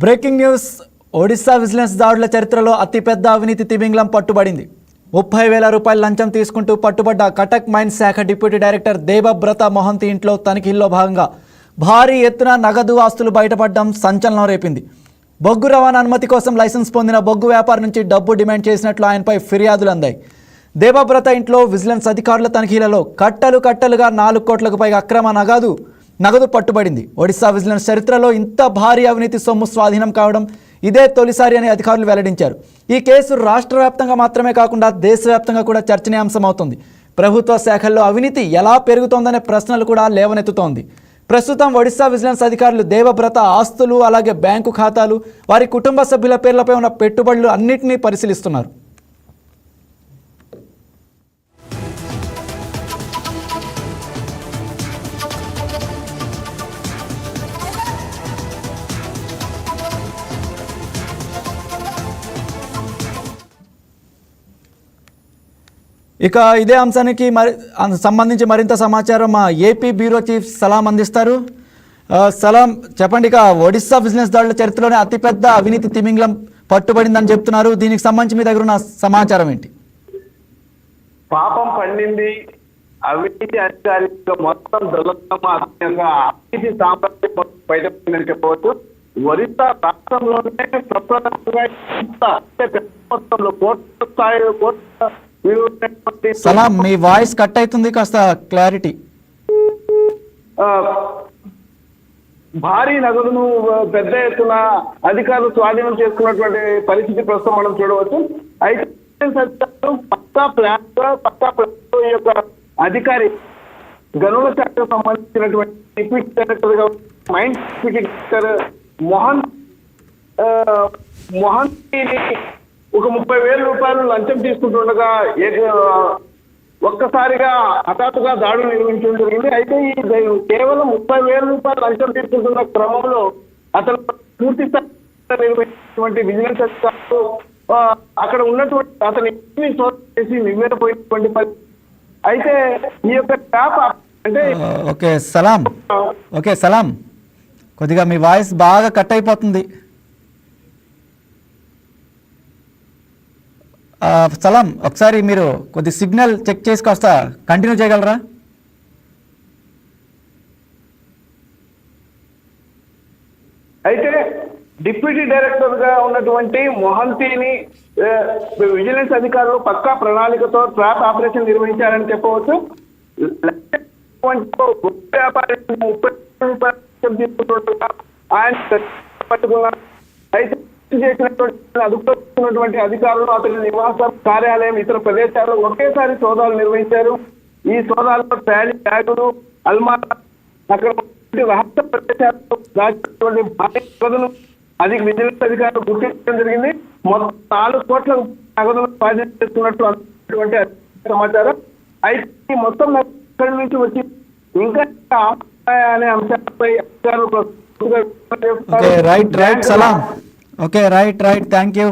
Breaking news. Odisha vigilance దాడుల చరిత్రలో అతిపెద్ద అవినీతి తిమింగలం పట్టుబడింది. 30,000 రూపాయల లంచం తీసుకుంటూ పట్టుబడ్డ కటక్ మైన్స్ శాఖ డిప్యూటీ డైరెక్టర్ దేబబ్రత మొహంతి ఇంట్లో తనిఖీల్లో భాగంగా భారీ ఎత్తున నగదు ఆస్తులు బయటపడడం సంచలనం రేపింది. బొగ్గు రవాణా అనుమతి కోసం లైసెన్స్ పొందిన బొగ్గు వ్యాపారి నుంచి డబ్బు డిమాండ్ చేసినట్లు ఆయనపై ఫిర్యాదులు అందాయి. దేబబ్రత ఇంట్లో విజిలెన్స్ అధికారుల తనిఖీలలో కట్టలుగా 4 కోట్లకు పైగా అక్రమ నగదు పట్టుబడింది. ఒడిశా విజిలెన్స్ చరిత్రలో ఇంత భారీ అవినీతి సొమ్ము స్వాధీనం కావడం ఇదే తొలిసారి అని అధికారులు వెల్లడించారు. ఈ కేసు రాష్ట్ర వ్యాప్తంగా మాత్రమే కాకుండా దేశవ్యాప్తంగా కూడా చర్చనీయాంశమవుతుంది. ప్రభుత్వ శాఖల్లో అవినీతి ఎలా పెరుగుతోందనే ప్రశ్నలు కూడా లేవనెత్తుతోంది. ప్రస్తుతం ఒడిశా విజిలెన్స్ అధికారులు దేబబ్రత ఆస్తులు, అలాగే బ్యాంకు ఖాతాలు, వారి కుటుంబ సభ్యుల పేర్లపై ఉన్న పెట్టుబడులు అన్నింటినీ పరిశీలిస్తున్నారు. ఇక ఇదే అంశానికి సంబంధించి మరింత సమాచారం మా ఏపీ బ్యూరో చీఫ్ సలాం అందిస్తారు. సలాం, చెప్పండి. ఇక ఒడిశా బిజినెస్ దాడుల చరిత్రలోనే అతిపెద్ద అవినీతి తిమింగలం పట్టుబడిందని చెప్తున్నారు. దీనికి సంబంధించి మీ దగ్గర ఉన్న సమాచారం ఏంటి? పాపం పండింది, అవినీతి అధికారిగా మొత్తం దుర్లభంగా అవినీతి సాంప్రదాయం బయటపడిందని చెప్పవచ్చు. ఒడిశా రాష్ట్రంలోనే మొత్తంలో కోట్ల స్థాయి సలాం, మీ వాయిస్ కట్ అవుతుంది, కాస్త క్లారిటీ. భారీ నగదును పెద్ద ఎత్తున అధికారులు స్వాధీనం చేసుకున్నటువంటి పరిస్థితి ప్రస్తుతం మనం చూడవచ్చు. అయితే పక్కా ప్లాన్ ఈ యొక్క అధికారి గనుల శాఖకు సంబంధించినటువంటి డిప్యూటీ డైరెక్టర్ గా మైండ్ డిప్యూటీ డైరెక్టర్ మొహంతిని ఒక 30,000 రూపాయలు లంచం తీసుకుంటుండగా ఒక్కసారిగా హఠాత్తుగా దాడులు నిర్వహించడం జరిగింది. అయితే ఈ కేవలం 30,000 రూపాయలు లంచం తీసుకుంటున్న క్రమంలో అతను పూర్తి స్థాయి నిర్వహించినటువంటి విజిలెన్స్ అధికారులు అక్కడ ఉన్నటువంటి అతని చేసి నివేదపోయినటువంటి పరిస్థితి. అయితే ఈ యొక్క ట్యాప్ అంటే ఓకే సలాం, కొద్దిగా మీ వాయిస్ బాగా కట్ అయిపోతుంది. సలాం, ఒకసారి మీరు కొద్ది సిగ్నల్ చెక్ చేసి కాస్త కంటిన్యూ చేయగలరా? అయితే డిప్యూటీ డైరెక్టర్ గా ఉన్నటువంటి మొహంతిని విజిలెన్స్ అధికారులు పక్కా ప్రణాళికతో ట్రాప్ ఆపరేషన్ నిర్వహించారని చెప్పవచ్చు. వ్యాపారి 30,000 రూపాయలు తీసుకుంటుండగా ఆయన పట్టుకున్నారు. అయితే అదుపున్నటువంటి అధికారులు అతని నివాసం, కార్యాలయం, ఇతర ప్రదేశాల్లో ఒకేసారి సోదాలు నిర్వహించారు. ఈ సోదాల్లో ట్రాలీ బ్యాగులు, అల్మారా, అక్కడ రహస్య ప్రదేశాల్లో దాచినటువంటి భారీ నగదును విజిలెన్స్ అధికారులు గుర్తించడం జరిగింది. మొత్తం 4 కోట్ల నగదును స్వాధీనం చేస్తున్నట్లు అన్నటువంటి సమాచారం. అయితే మొత్తం ఇక్కడి నుంచి వచ్చి ఇంకా అనే అంశాలపై అధికారులు రైట్ సలాం. Okay, right, thank you.